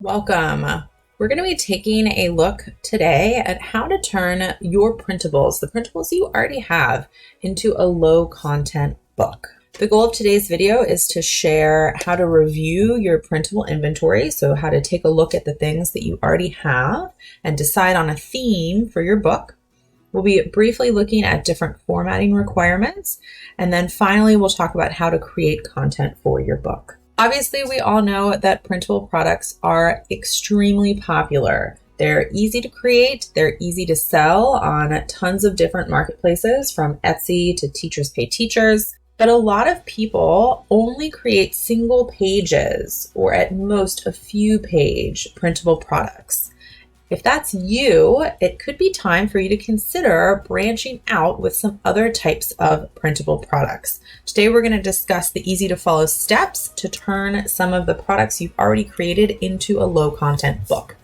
Welcome. We're going to be taking a look today at how to turn your printables, the printables you already have, into a low content book. The goal of today's video is to share how to review your printable inventory, so how to take a look at the things that you already have and decide on a theme for your book. We'll be briefly looking at different formatting requirements, and then finally we'll talk about how to create content for your book. Obviously, we all know that printable products are extremely popular. They're easy to create, they're easy to sell on tons of different marketplaces, from Etsy to Teachers Pay Teachers. But a lot of people only create single pages or at most a few page printable products. If that's you, it could be time for you to consider branching out with some other types of printable products. Today, we're going to discuss the easy to follow steps to turn some of the products you've already created into a low content book.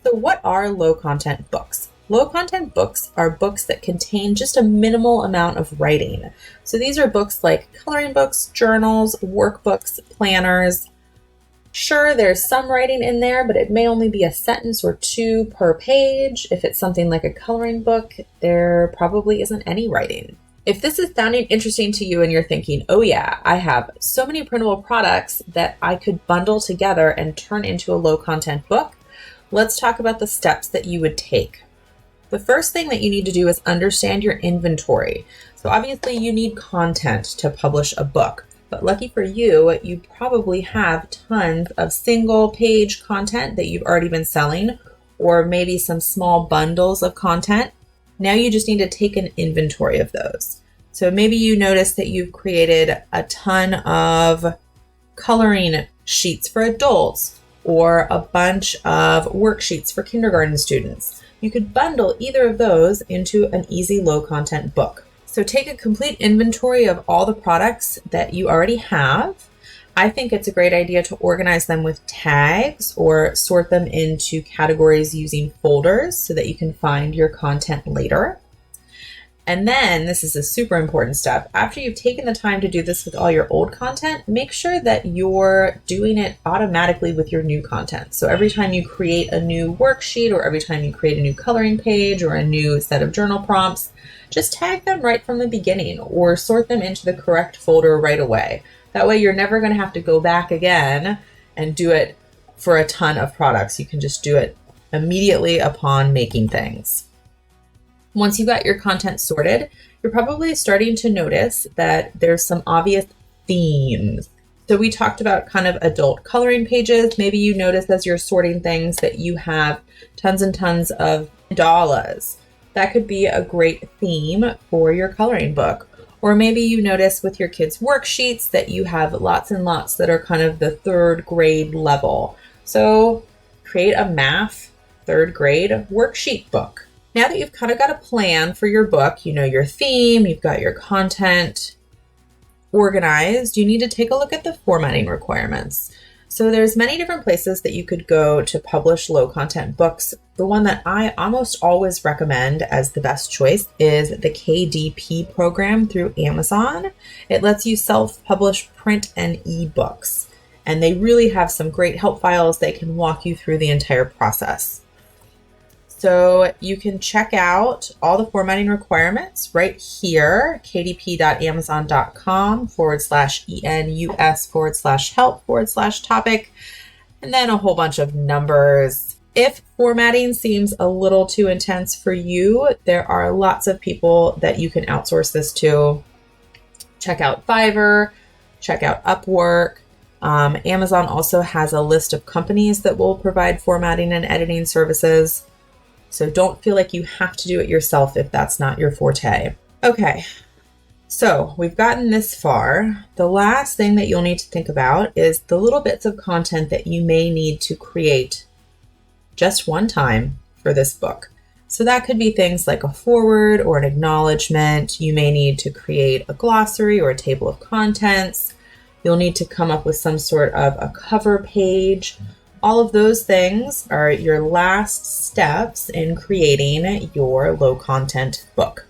So what are low content books? Low content books are books that contain just a minimal amount of writing. So these are books like coloring books, journals, workbooks, planners. Sure, there's some writing in there, but it may only be a sentence or two per page. If it's something like a coloring book, there probably isn't any writing. If this is sounding interesting to you and you're thinking, oh yeah, I have so many printable products that I could bundle together and turn into a low content book, let's talk about the steps that you would take. The first thing that you need to do is understand your inventory. So obviously you need content to publish a book. But lucky for you, you probably have tons of single page content that you've already been selling, or maybe some small bundles of content. Now you just need to take an inventory of those. So maybe you notice that you've created a ton of coloring sheets for adults or a bunch of worksheets for kindergarten students. You could bundle either of those into an easy low content book. So take a complete inventory of all the products that you already have. I think it's a great idea to organize them with tags or sort them into categories using folders so that you can find your content later. And then, this is a super important step, after you've taken the time to do this with all your old content, make sure that you're doing it automatically with your new content. So every time you create a new worksheet, or every time you create a new coloring page or a new set of journal prompts, just tag them right from the beginning or sort them into the correct folder right away. That way you're never going to have to go back again and do it for a ton of products. You can just do it immediately upon making things. Once you got your content sorted, you're probably starting to notice that there's some obvious themes. So we talked about kind of adult coloring pages. Maybe you notice as you're sorting things that you have tons and tons of mandalas. That could be a great theme for your coloring book. Or maybe you notice with your kids' worksheets that you have lots and lots that are kind of the third grade level. So create a math third grade worksheet book. Now that you've kind of got a plan for your book, you know your theme, you've got your content organized, you need to take a look at the formatting requirements. So there's many different places that you could go to publish low content books. The one that I almost always recommend as the best choice is the KDP program through Amazon. It lets you self-publish print and ebooks, and they really have some great help files that can walk you through the entire process. So you can check out all the formatting requirements right here, kdp.amazon.com/enus/help/topic, and then a whole bunch of numbers. If formatting seems a little too intense for you, there are lots of people that you can outsource this to. Check out Fiverr, check out Upwork. Amazon also has a list of companies that will provide formatting and editing services. So don't feel like you have to do it yourself if that's not your forte. Okay, so we've gotten this far. The last thing that you'll need to think about is the little bits of content that you may need to create just one time for this book. So that could be things like a foreword or an acknowledgement. You may need to create a glossary or a table of contents. You'll need to come up with some sort of a cover page. All of those things are your last steps in creating your low content book.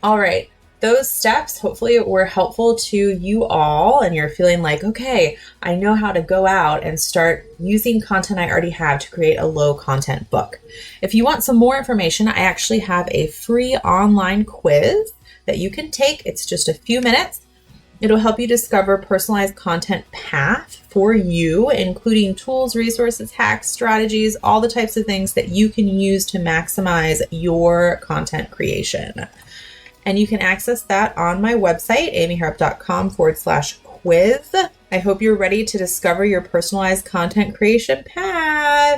All right, Those steps hopefully were helpful to you all, and you're feeling like, okay, I know how to go out and start using content I already have to create a low content book. If you want some more information, I actually have a free online quiz that you can take. It's just a few minutes. It'll help you discover personalized content path for you, including tools, resources, hacks, strategies, all the types of things that you can use to maximize your content creation. And you can access that on my website, amyharp.com/quiz. I hope you're ready to discover your personalized content creation path.